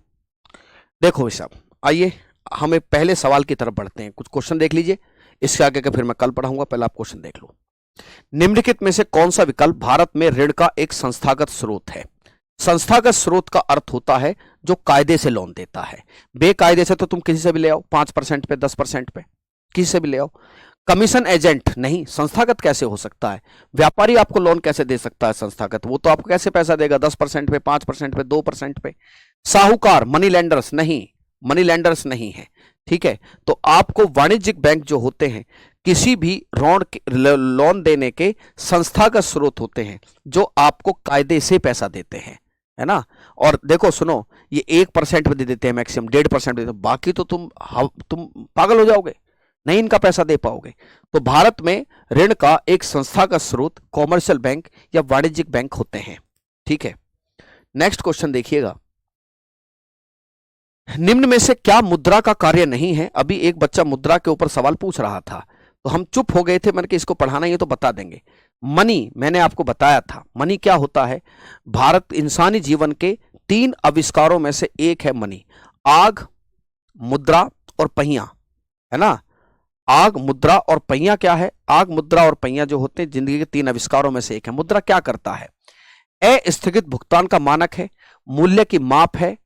Speaker 1: देखो भाई साहब, आइए हमें पहले सवाल की तरफ बढ़ते हैं। कुछ क्वेश्चन देख लीजिए, इसके आगे का फिर मैं कल पढ़ाऊंगा, पहले आप क्वेश्चन देख लो। निम्नलिखित में से कौन सा विकल्प भारत में ऋण का एक संस्थागत स्रोत है? संस्थागत स्रोत का अर्थ होता है जो कायदे से लोन देता है। बेकायदे से तो तुम किसी से भी ले आओ, 5% पे, 10% पे, किसी से भी ले आओ। कमीशन एजेंट नहीं, संस्थागत कैसे हो सकता है? व्यापारी आपको लोन कैसे दे सकता है संस्थागत? वो तो आपको कैसे पैसा देगा? 10% पे, 5% पे, 2% पे। साहूकार, मनी लेंडर्स नहीं, मनी लेंडर्स नहीं है, ठीक है। तो आपको वाणिज्यिक बैंक जो होते हैं किसी भी लोन देने के संस्थागत स्रोत होते हैं जो आपको कायदे से पैसा देते हैं, है ना। और देखो सुनो, ये 1% पे दे देते हैं मैक्सिमम, 1.5% देते हैं, बाकी तो तुम पागल हो जाओगे, नहीं इनका पैसा दे पाओगे। तो भारत में ऋण का एक संस्थागत स्रोत कॉमर्शियल बैंक या वाणिज्यिक बैंक होते हैं, ठीक है। नेक्स्ट क्वेश्चन देखिएगा, निम्न में से क्या मुद्रा का कार्य नहीं है? अभी एक बच्चा मुद्रा के ऊपर सवाल पूछ रहा था तो हम चुप हो गए थे, मैंने कि इसको पढ़ाना ही है तो बता देंगे। मनी, मैंने आपको बताया था मनी क्या होता है। भारत इंसानी जीवन के 3 आविष्कारों में से एक है मनी। आग, मुद्रा और पहिया, है ना। आग, मुद्रा और पहिया क्या है? आग, मुद्रा और पहिया जो होते हैं जिंदगी के 3 आविष्कारों में से एक है। मुद्रा क्या करता है? अस्थगित भुगतान का मानक है, मूल्य की माप है,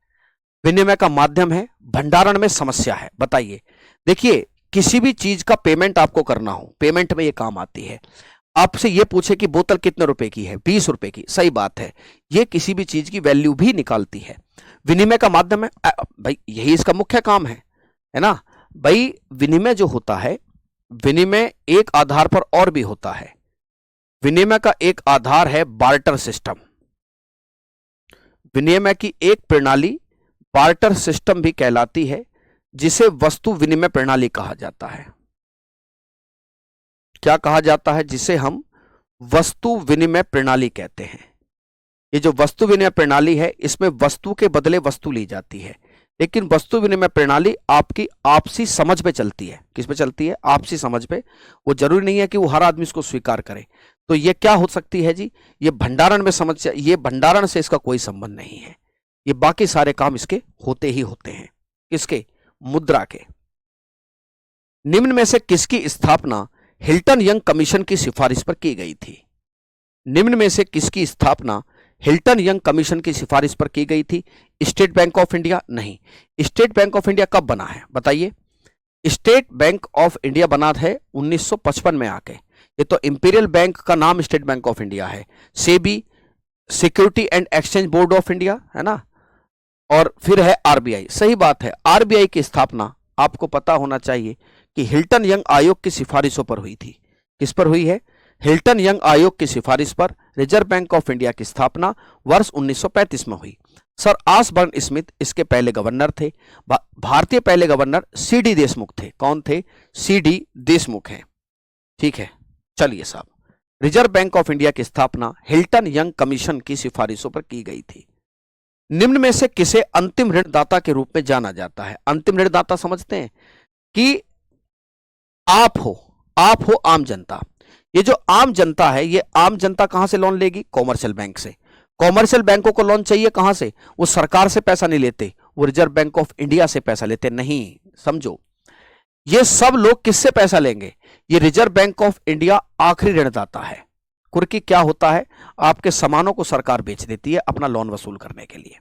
Speaker 1: विनिमय का माध्यम है, भंडारण में समस्या है। बताइए, देखिए किसी भी चीज का पेमेंट आपको करना हो, पेमेंट में ये काम आती है। आपसे ये पूछे कि बोतल कितने रुपए की है? 20 रुपए की, सही बात है, ये किसी भी चीज की वैल्यू भी निकालती है। विनिमय का माध्यम है, भाई यही इसका मुख्य काम है ना भाई। विनिमय जो होता है, विनिमय एक आधार पर और भी होता है। विनिमय का एक आधार है बार्टर सिस्टम। विनिमय की एक प्रणाली बार्टर सिस्टम भी कहलाती है, जिसे वस्तु विनिमय प्रणाली कहा जाता है। क्या कहा जाता है? जिसे हम वस्तु विनिमय प्रणाली कहते हैं। ये जो वस्तु विनिमय प्रणाली है, इसमें वस्तु के बदले वस्तु ली जाती है। लेकिन वस्तु विनिमय प्रणाली आपकी आपसी समझ पे चलती है। किस पे चलती है? आपसी समझ पे। वो जरूरी नहीं है कि वो हर आदमी इसको स्वीकार करे। तो ये क्या हो सकती है जी? ये भंडारण में समस्या, ये भंडारण से इसका कोई संबंध नहीं है। ये बाकी सारे काम इसके होते ही होते हैं। किसके? मुद्रा के। निम्न में से किसकी स्थापना हिल्टन यंग कमीशन की सिफारिश पर की गई थी? निम्न में से किसकी स्थापना हिल्टन यंग कमीशन की सिफारिश पर की गई थी? State Bank of India? नहीं। स्टेट बैंक ऑफ इंडिया कब बना है बताइए? स्टेट बैंक ऑफ इंडिया बना है 1955 में आके। ये तो इंपीरियल बैंक का नाम स्टेट बैंक ऑफ इंडिया है। SEBI, security and exchange board of India, है ना, और फिर है आरबीआई। सही बात है। आरबीआई की स्थापना आपको पता होना चाहिए कि हिल्टन यंग आयोग की सिफारिशों पर हुई थी। किस पर हुई है? हिल्टन यंग आयोग की सिफारिश पर रिजर्व बैंक ऑफ इंडिया की स्थापना वर्ष 1935 में हुई। सर आसबर्न स्मिथ इसके पहले गवर्नर थे। भारतीय पहले गवर्नर सीडी देशमुख थे। कौन थे? सीडी देशमुख हैं। ठीक है, चलिए साहब, रिजर्व बैंक ऑफ इंडिया की स्थापना हिल्टन यंग कमीशन की सिफारिशों पर की गई थी। निम्न में से किसे अंतिम ऋणदाता के रूप में जाना जाता है? अंतिम ऋणदाता समझते हैं कि आप हो आम जनता। ये जो आम जनता है, ये आम जनता कहां से लोन लेगी? कॉमर्शियल बैंक से। कॉमर्शियल बैंकों को लोन चाहिए कहां से? वो सरकार से पैसा नहीं लेते, वो रिजर्व बैंक ऑफ इंडिया से पैसा लेते। नहीं, समझो, ये सब लोग किससे पैसा लेंगे? ये रिजर्व बैंक ऑफ इंडिया आखिरी ऋणदाता है। कुर्की क्या होता है? आपके सामानों को सरकार बेच देती है अपना लोन वसूल करने के लिए।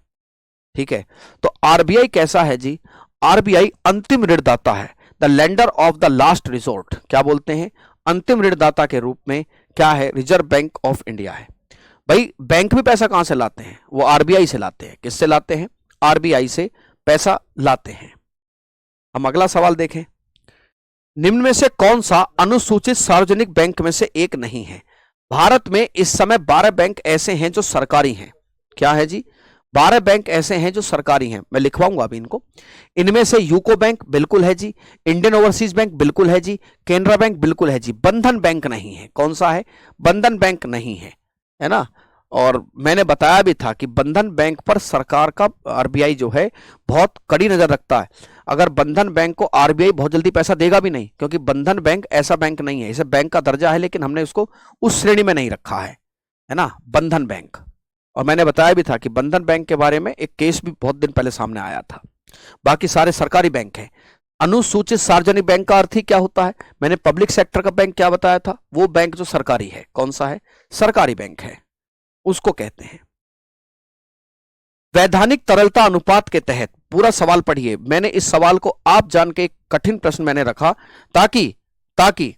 Speaker 1: ठीक है, तो आरबीआई कैसा है जी? आरबीआई अंतिम ऋणदाता है, the lender of the last resort. क्या बोलते हैं? अंतिम ऋणदाता के रूप में क्या है? रिजर्व बैंक ऑफ इंडिया है। भाई बैंक भी पैसा कहां से लाते हैं? वो आरबीआई से लाते हैं। किससे लाते हैं? आरबीआई से पैसा लाते हैं। हम अगला सवाल देखें। निम्न में से कौन सा अनुसूचित सार्वजनिक बैंक में से एक नहीं है? भारत में इस समय 12 बैंक ऐसे हैं जो सरकारी हैं। क्या है जी? 12 बैंक ऐसे हैं जो सरकारी हैं। मैं लिखवाऊंगा अभी इनको। इनमें से यूको बैंक बिल्कुल है जी, इंडियन ओवरसीज बैंक बिल्कुल है जी, केनरा बैंक बिल्कुल है जी, बंधन बैंक नहीं है। कौन सा है? बंधन बैंक नहीं है, है ना। और मैंने बताया भी था कि बंधन बैंक पर सरकार का आरबीआई जो है बहुत कड़ी नजर रखता है। अगर बंधन बैंक को आरबीआई बहुत जल्दी पैसा देगा भी नहीं, क्योंकि बंधन बैंक ऐसा बैंक नहीं है। इसे बैंक का दर्जा है लेकिन हमने उसको उस श्रेणी में नहीं रखा है ना, बंधन बैंक। और मैंने बताया भी था कि बंधन बैंक के बारे में एक केस भी बहुत दिन पहले सामने आया था। बाकी सारे सरकारी बैंक हैं। अनुसूचित सार्वजनिक बैंक का अर्थ ही क्या होता है? मैंने पब्लिक सेक्टर का बैंक क्या बताया था? वो बैंक जो सरकारी है। कौन सा है? सरकारी बैंक है, उसको कहते हैं। वैधानिक तरलता अनुपात के तहत, पूरा सवाल पढ़िए। मैंने इस सवाल को आप जान के एक कठिन प्रश्न मैंने रखा ताकि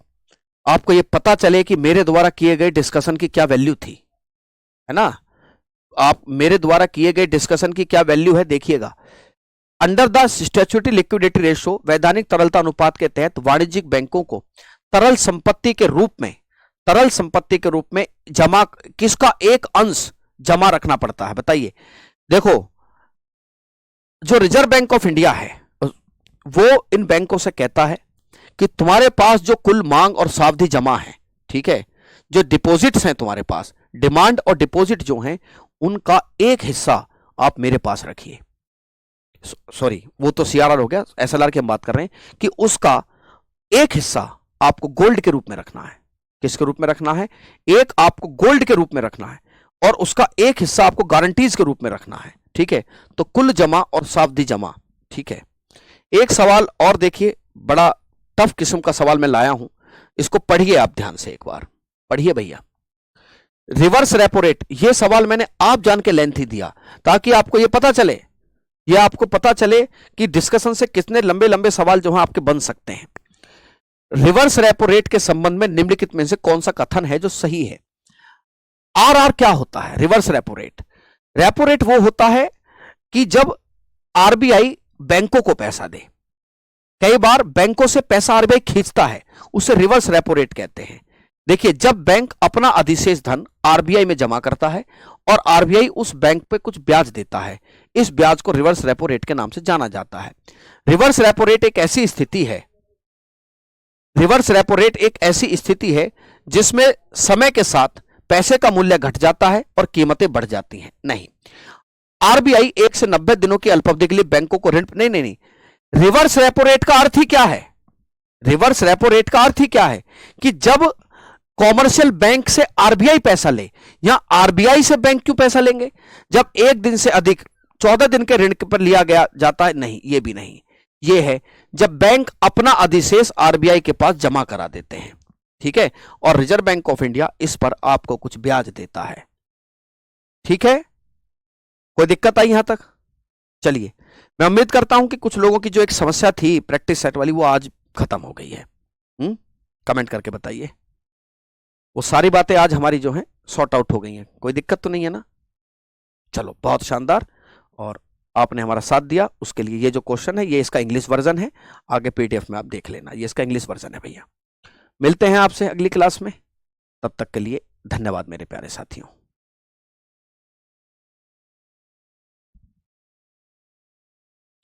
Speaker 1: आपको यह पता चले कि मेरे द्वारा किए गए डिस्कशन की क्या वैल्यू थी, है ना। आप मेरे द्वारा किए गए डिस्कशन की क्या वैल्यू है देखिएगा। Under the statutory liquidity ratio, वैधानिक तरलता अनुपात के तहत वाणिज्यिक बैंकों को तरल संपत्ति के रूप में जमा किसका एक अंश जमा रखना पड़ता है? बताइए। देखो, जो रिजर्व बैंक ऑफ इंडिया है वो इन बैंकों से कहता है कि तुम्हारे पास जो कुल मांग और सावधि जमा है, ठीक है, जो डिपॉजिट्स हैं तुम्हारे पास, डिमांड और डिपॉजिट जो हैं, उनका एक हिस्सा आप मेरे पास रखिए। सॉरी, वो तो सीआरआर हो गया, एसएलआर की हम बात कर रहे हैं कि उसका एक हिस्सा आपको गोल्ड के रूप में रखना है। किसके रूप में रखना है? एक आपको गोल्ड के रूप में रखना है और उसका एक हिस्सा आपको गारंटीज के रूप में रखना है। ठीक है, तो कुल जमा और सावधि जमा। ठीक है, एक सवाल और देखिए, बड़ा टफ किस्म का सवाल मैं लाया हूं, इसको पढ़िए आप ध्यान से, एक बार पढ़िए भैया। रिवर्स रेपो रेट, यह सवाल मैंने आप जान के लेंथ ही दिया ताकि आपको यह पता चले कि डिस्कशन से कितने लंबे लंबे सवाल जो हैं आपके बन सकते हैं। रिवर्स रेपो रेट के संबंध में निम्नलिखित में से कौन सा कथन है जो सही है? आरआर क्या होता है? Reverse repo rate, repo rate वो होता है कि जब आरबीआई बैंकों को पैसा दे, कई बार बैंकों से पैसा आरबीआई खींचता है, उसे रिवर्स रेपो रेट कहते हैं। देखिए, जब बैंक अपना अधिशेष धन आरबीआई में जमा करता है और आरबीआई उस बैंक पे कुछ ब्याज देता है, इस ब्याज को रिवर्स रेपो रेट के नाम से जाना जाता है। रिवर्स रेपो रेट एक ऐसी स्थिति है जिसमें समय के साथ पैसे का मूल्य घट जाता है और कीमतें बढ़ जाती हैं। नहीं, आरबीआई 1 से 90 दिनों की अल्पावधि के लिए बैंकों को ऋण नहीं नहीं नहीं रिवर्स रेपो रेट का अर्थ ही क्या है? रिवर्स रेपो रेट का अर्थ ही क्या है कि जब कॉमर्शियल बैंक से आरबीआई पैसा ले, या आरबीआई से बैंक क्यों पैसा लेंगे जब एक दिन से अधिक 14 दिन के ऋण पर लिया गया जाता है? नहीं, ये भी नहीं। ये है जब बैंक अपना अधिशेष आरबीआई के पास जमा करा देते हैं, ठीक है, और रिजर्व बैंक ऑफ इंडिया इस पर आपको कुछ ब्याज देता है। ठीक है, कोई दिक्कत आई यहां तक? चलिए, मैं उम्मीद करता हूं कि कुछ लोगों की जो एक समस्या थी प्रैक्टिस सेट वाली वो आज खत्म हो गई है। कमेंट करके बताइए। वो सारी बातें आज हमारी जो है सॉर्ट आउट हो गई हैं, कोई दिक्कत तो नहीं है ना? चलो, बहुत शानदार, और आपने हमारा साथ दिया उसके लिए। ये जो क्वेश्चन है ये इसका इंग्लिश वर्जन है, आगे पीडीएफ में आप देख लेना, ये इसका इंग्लिश वर्जन है भैया। मिलते हैं आपसे अगली क्लास में, तब तक के लिए धन्यवाद मेरे प्यारे साथियों।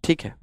Speaker 1: ठीक है।